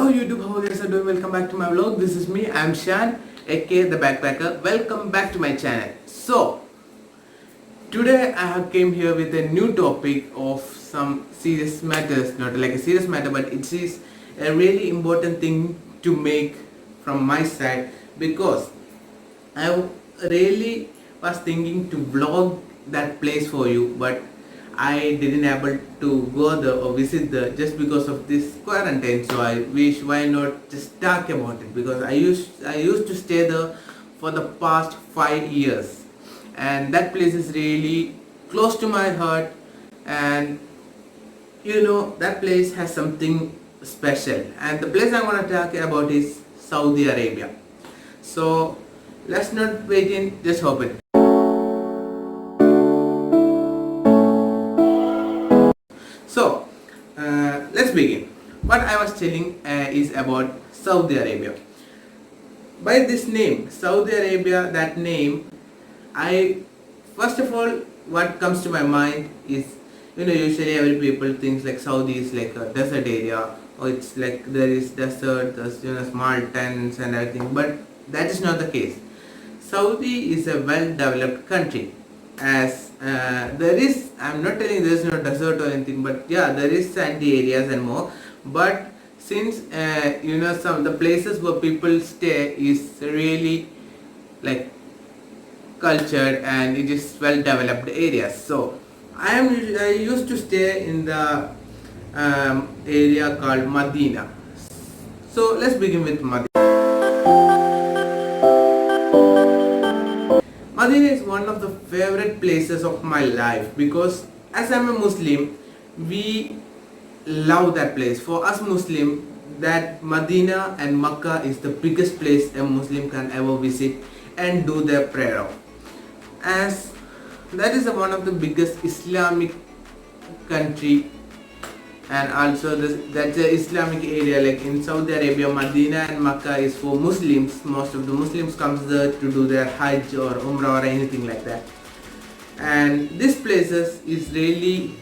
Hello YouTube, how are you guys doing? Welcome back to my vlog. This is me, I'm Shan, aka the Backpacker. Welcome back to my channel. So, today I have came here with a new topic of some serious matters. Not like a serious matter, but it is a really important thing to make from my side, because I really was thinking to vlog that place for you, but I didn't able to go there or visit there just because of this quarantine. So I wish why not just talk about it, because I used to stay there for the past 5 years, and that place is really close to my heart. And that place has something special, and the place I'm gonna talk about is Saudi Arabia. So let's not wait in, just hop it. So let's begin. What I was telling is about Saudi Arabia. By this name, Saudi Arabia, that name, I first of all, what comes to my mind is, usually every people thinks like Saudi is like a desert area, or it's like there is desert, there's small tents and everything, but that is not the case. Saudi is a well-developed country, as there is, I'm not telling there is no desert or anything, but yeah, there is sandy areas and more. But since some of the places where people stay is really like cultured, and it is well-developed areas. So I used to stay in the area called Medina. So let's begin with Medina. Medina is one of the favorite places of my life, because as I'm a Muslim, we love that place. For us Muslim, that Medina and Mecca is the biggest place a Muslim can ever visit and do their prayer of, as that is one of the biggest Islamic country, and also that's the Islamic area. Like in Saudi Arabia, Medina and Mecca is for Muslims. Most of the Muslims comes there to do their Hajj or Umrah or anything like that. And this places is really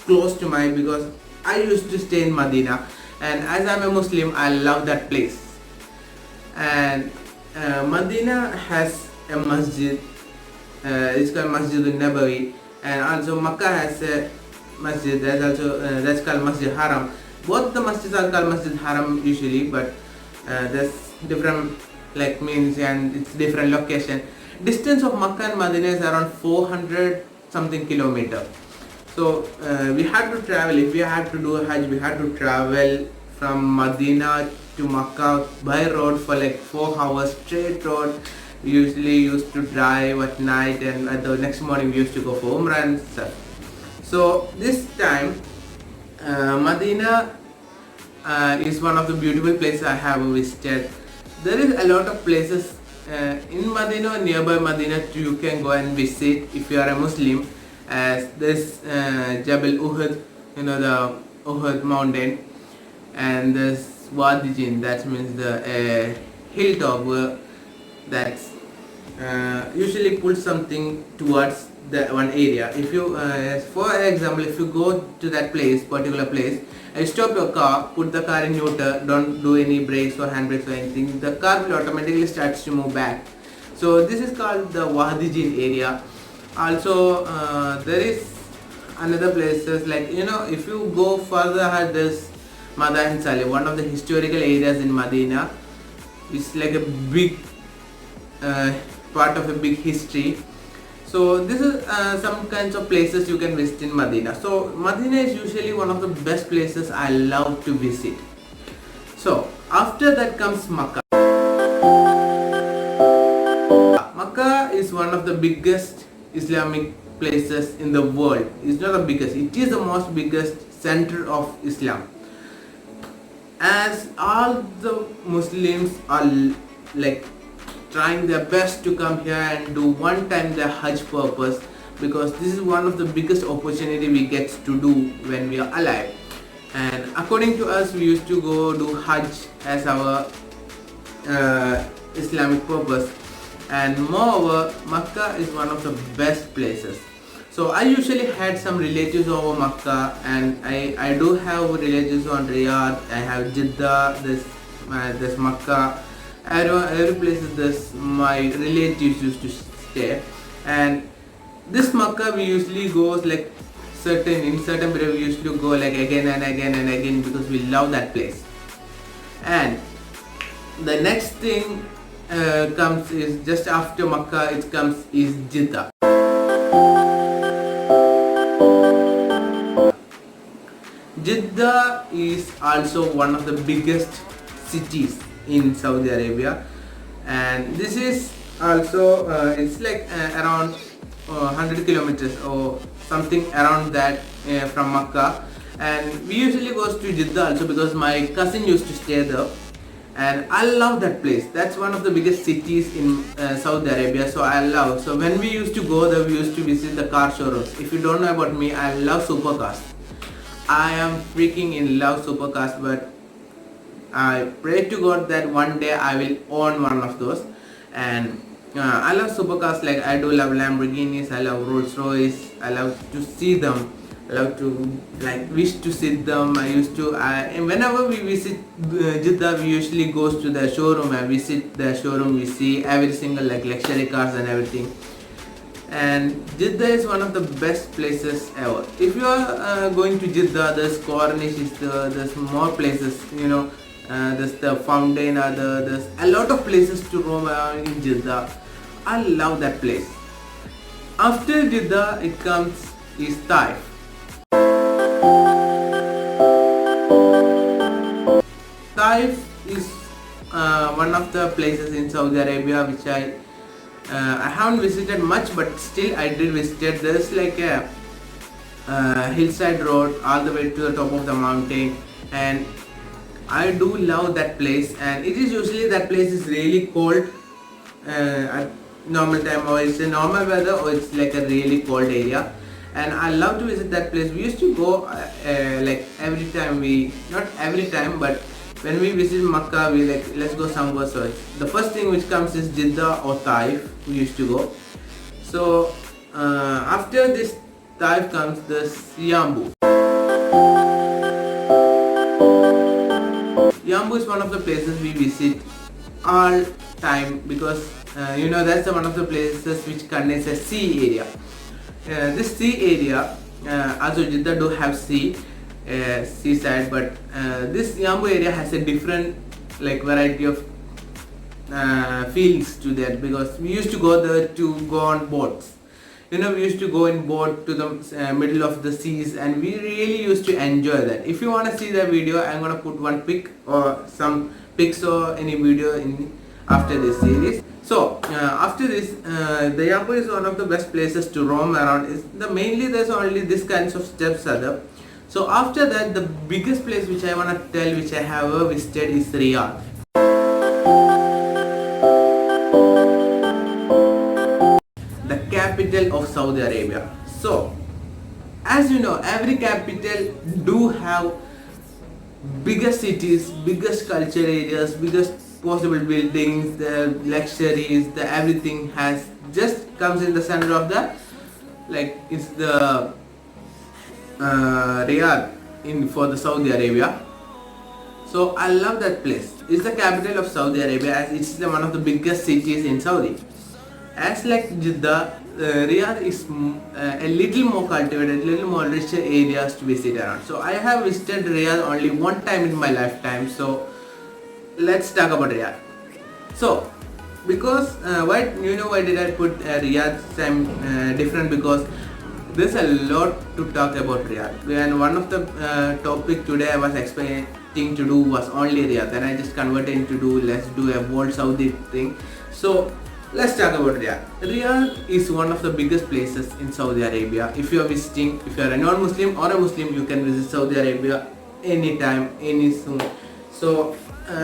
close to mine, because I used to stay in Medina, and as I'm a Muslim, I love that place. And Medina has a masjid, it's called Masjid al-Nabawi, and also Mecca has a masjid that's called Masjid Haram. Both the masjids are called Masjid Haram usually, but there's different like means, and it's different location. Distance of Mecca and Medina is around 400 something kilometer. So we had to travel. If we had to do a Hajj, we had to travel from Medina to Mecca by road for like 4 hours straight road. We usually used to drive at night, and at the next morning we used to go for Umrah and stuff. So this time Medina is one of the beautiful places I have visited. There is a lot of places in Medina, nearby Medina you can go and visit if you are a Muslim, as this Jabal Uhud, the Uhud mountain, and this Wadi Jin, that means the hilltop where that's usually put something towards the one area. If you for example, if you go to that particular place, stop your car, put the car in neutral, don't do any brakes or handbrakes or anything, the car will automatically starts to move back. So this is called the Wadi Jin area. Also there is another places, like if you go further ahead, this Madan Saleh, one of the historical areas in Medina. It's like a big part of a big history. So this is some kinds of places you can visit in Medina. So Medina is usually one of the best places I love to visit. So after that comes Makkah. Makkah is one of the biggest Islamic places in the world. It's not the biggest, it is the most biggest center of Islam, as all the Muslims are like trying their best to come here and do one time their Hajj purpose, because this is one of the biggest opportunity we get to do when we are alive. And according to us, we used to go do Hajj as our Islamic purpose, and moreover Makkah is one of the best places. So I usually had some relatives over Makkah, and I do have relatives on Riyadh. I have Jeddah, this Makkah, every place this my relatives used to stay. And this Makkah we usually goes like certain period we used to go like again and again and again because we love that place. And the next thing comes is just after Makkah. It comes is Jeddah. Jeddah is also one of the biggest cities in Saudi Arabia, and this is also it's like around 100 kilometers or something around that from Makkah. And we usually goes to Jeddah also because my cousin used to stay there, and I love that place. That's one of the biggest cities in Saudi Arabia, so I love. So when we used to go there, we used to visit the car showrooms. If you don't know about me, I love supercars. I am freaking in love supercars, but I pray to God that one day I will own one of those. And I love supercars, like I do love Lamborghinis, I love Rolls Royce, I love to see them, I love to like wish to sit them. And whenever we visit Jeddah, we usually goes to the showroom and visit the showroom. We see every single like luxury cars and everything. And Jeddah is one of the best places ever. If you are going to Jeddah, there's Corniche is there, there's more places, there's the fountain, there's a lot of places to roam around in Jeddah. I love that place. After Jeddah, it comes is Taif. Taif is one of the places in Saudi Arabia which I haven't visited much, but still I did visit. There's like a hillside road all the way to the top of the mountain, and I do love that place. And it is usually that place is really cold at normal time, or it's a normal weather, or it's like a really cold area. And I love to visit that place. We used to go like every time not every time, but when we visit Makkah, we like let's go somewhere. So the first thing which comes is Jeddah or Taif. We used to go. So after this Taif comes the Yambu. Yambu is one of the places we visit all time because that's one of the places which contains a sea area. This sea area, also Jeddah do have seaside, but this Yambu area has a different like variety of feelings to that, because we used to go there to go on boats. We used to go in boat to the middle of the seas, and we really used to enjoy that. If you want to see the video, I'm gonna put one pic or some pics or any video in after this series. So after this, the Yambu is one of the best places to roam around. Mainly there's only this kinds of steps are there. So after that, the biggest place which I want to tell, which I have ever visited, is Riyadh. The capital of Saudi Arabia. So, as you know, every capital do have biggest cities, biggest culture areas, biggest possible buildings, the luxuries, the everything has just comes in the center of the it's the Riyadh for the Saudi Arabia. So I love that place. It's the capital of Saudi Arabia, as it's one of the biggest cities in Saudi. As like Jeddah, Riyadh is a little more cultivated, a little more richer areas to visit around. So I have visited Riyadh only one time in my lifetime. So let's talk about Riyadh. So because why did I put Riyadh time different? Because there's a lot to talk about Riyadh, and one of the topic today I was expecting to do was only Riyadh, and I just converted into let's do a whole Saudi thing. So let's talk about Riyadh. Riyadh is one of the biggest places in Saudi Arabia. If you are visiting, if you are a non-Muslim or a Muslim, you can visit Saudi Arabia anytime, any soon. So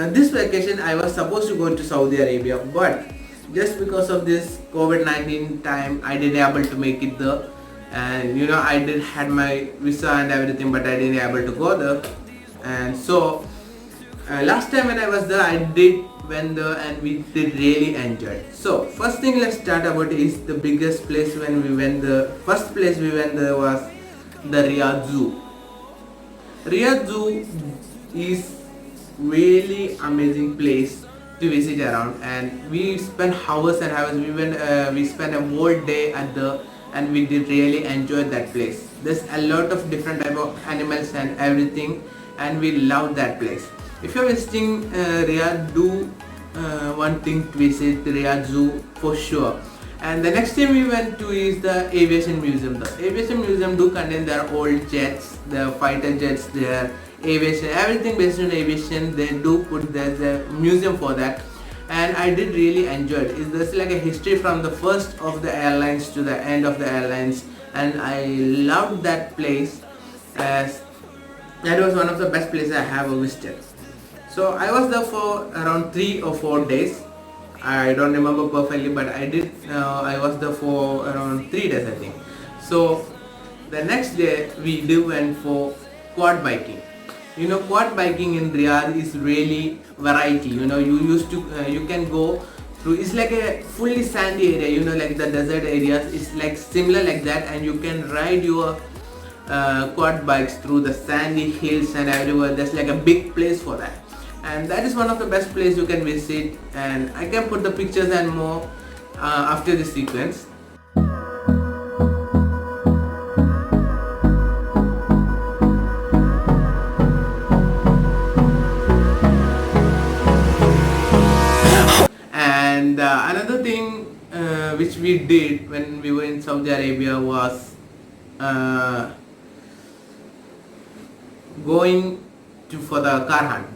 this vacation I was supposed to go to Saudi Arabia, but just because of this COVID-19 time, I didn't able to make it there. And I did had my visa and everything, but I didn't able to go there. And so last time when I was there, I did went there and we did really enjoy it. So first thing let's start about is the biggest place when we went there. First place we went there was the Riyadh Zoo. Riyadh Zoo is really amazing place to visit around, and we spent hours and hours. We spent a whole day at the, and we did really enjoy that place. There's a lot of different type of animals and everything, and we love that place. If you're visiting Riyadh, do one thing to visit the Riyadh Zoo for sure. And the next thing we went to is the aviation museum. The aviation museum do contain their old jets, their fighter jets, their aviation, everything based on aviation. They do put there's a museum for that, and I did really enjoy it. It's just like a history from the first of the airlines to the end of the airlines, and I loved that place as that was one of the best places I have visited. So I was there for around 3 or 4 days. I don't remember perfectly, but I did. I was there for around 3 days, I think. So the next day we did went for quad biking. Quad biking in Riyadh is really variety. You can go through. It's like a fully sandy area. Like the desert areas. It's like similar like that, and you can ride your quad bikes through the sandy hills and everywhere. There's like a big place for that, and that is one of the best places you can visit, and I can put the pictures and more after this sequence. And another thing which we did when we were in Saudi Arabia was going for the car hunt.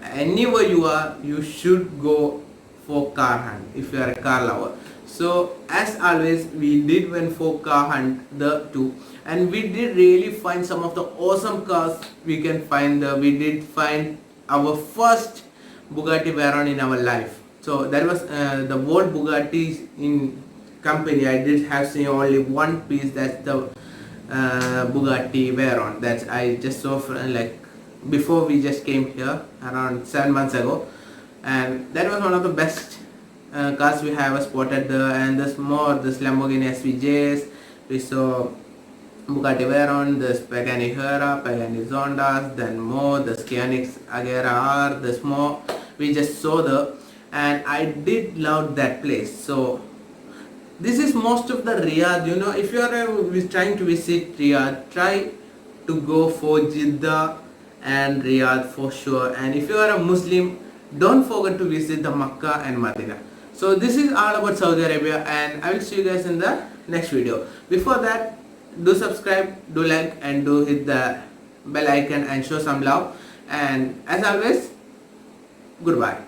Anywhere you are, you should go for car hunt if you are a car lover. So as always, we did went for car hunt the too, and we did really find some of the awesome cars we can find. We did find our first Bugatti Veyron in our life. So that was the word Bugatti in company. I did have seen only one piece. That's the Bugatti Veyron that I just saw like before we just came here around 7 months ago, and that was one of the best cars we have spotted there. And there's more, this Lamborghini SVJs, we saw Bugatti Veyron, there's Pagani Hera, Pagani Zondas, then more, the Scenic Agera R, there's more we just saw there, and I did love that place. So this is most of the Riyadh. If you are trying to visit Riyadh, try to go for Jeddah and Riyadh for sure. And if you are a Muslim, don't forget to visit the Makkah and Medina. So this is all about Saudi Arabia, and I will see you guys in the next video. Before that, do subscribe, do like, and do hit the bell icon and show some love. And as always, goodbye.